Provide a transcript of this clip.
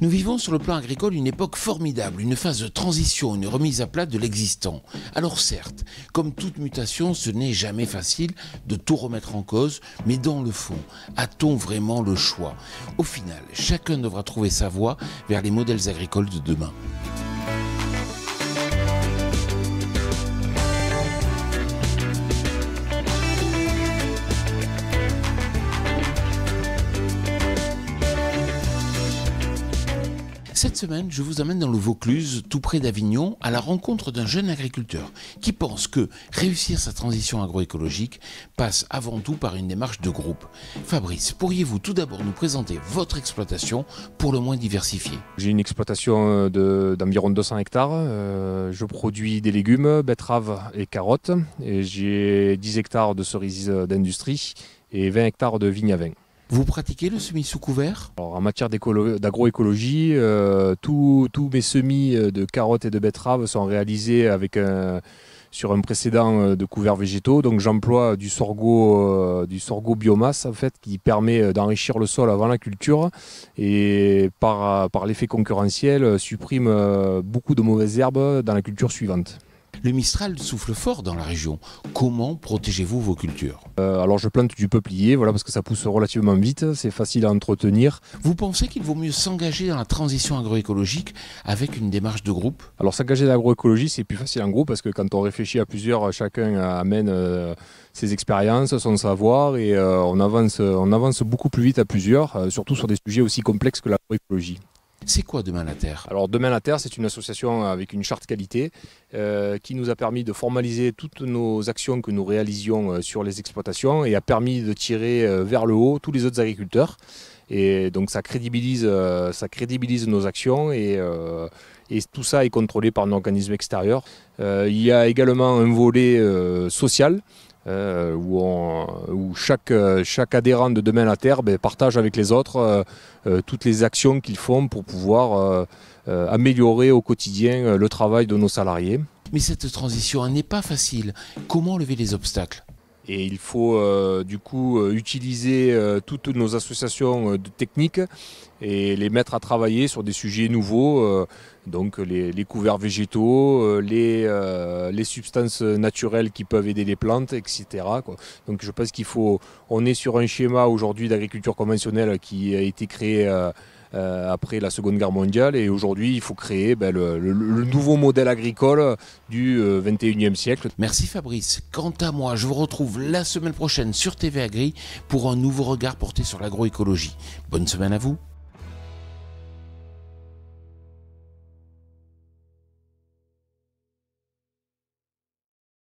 Nous vivons sur le plan agricole une époque formidable, une phase de transition, une remise à plat de l'existant. Alors certes, comme toute mutation, ce n'est jamais facile de tout remettre en cause, mais dans le fond, a-t-on vraiment le choix? Au final, chacun devra trouver sa voie vers les modèles agricoles de demain. Cette semaine, je vous emmène dans le Vaucluse, tout près d'Avignon, à la rencontre d'un jeune agriculteur qui pense que réussir sa transition agroécologique passe avant tout par une démarche de groupe. Fabrice, pourriez-vous tout d'abord nous présenter votre exploitation pour le moins diversifiée? J'ai une exploitation d'environ 200 hectares. Je produis des légumes, betteraves et carottes. Et j'ai 10 hectares de cerises d'industrie et 20 hectares de vignes à vin. Vous pratiquez le semis sous couvert? Alors, en matière d'agroécologie, tous mes semis de carottes et de betteraves sont réalisés sur un précédent de couverts végétaux. Donc j'emploie du sorgho biomasse en fait, qui permet d'enrichir le sol avant la culture et par l'effet concurrentiel supprime beaucoup de mauvaises herbes dans la culture suivante. Le Mistral souffle fort dans la région. Comment protégez-vous vos cultures? Alors je plante du peuplier, parce que ça pousse relativement vite, c'est facile à entretenir. Vous pensez qu'il vaut mieux s'engager dans la transition agroécologique avec une démarche de groupe? Alors s'engager dans l'agroécologie, c'est plus facile en groupe parce que quand on réfléchit à plusieurs, chacun amène ses expériences, son savoir et on avance beaucoup plus vite à plusieurs, surtout sur des sujets aussi complexes que l'agroécologie. C'est quoi Demain la Terre? Alors Demain la Terre, c'est une association avec une charte qualité qui nous a permis de formaliser toutes nos actions que nous réalisions sur les exploitations et a permis de tirer vers le haut tous les autres agriculteurs. Et donc ça crédibilise nos actions et tout ça est contrôlé par un organisme extérieur. Il y a également un volet social. Où chaque adhérent de Demain la Terre partage avec les autres toutes les actions qu'ils font pour pouvoir améliorer au quotidien le travail de nos salariés. Mais cette transition n'est pas facile. Comment lever les obstacles? Et il faut utiliser toutes nos associations de techniques et les mettre à travailler sur des sujets nouveaux, donc les couverts végétaux, les substances naturelles qui peuvent aider les plantes, etc. Donc je pense on est sur un schéma aujourd'hui d'agriculture conventionnelle qui a été créé après la Seconde Guerre mondiale et aujourd'hui il faut créer le nouveau modèle agricole du 21e siècle. Merci Fabrice. Quant à moi, je vous retrouve la semaine prochaine sur TV Agri pour un nouveau regard porté sur l'agroécologie. Bonne semaine à vous.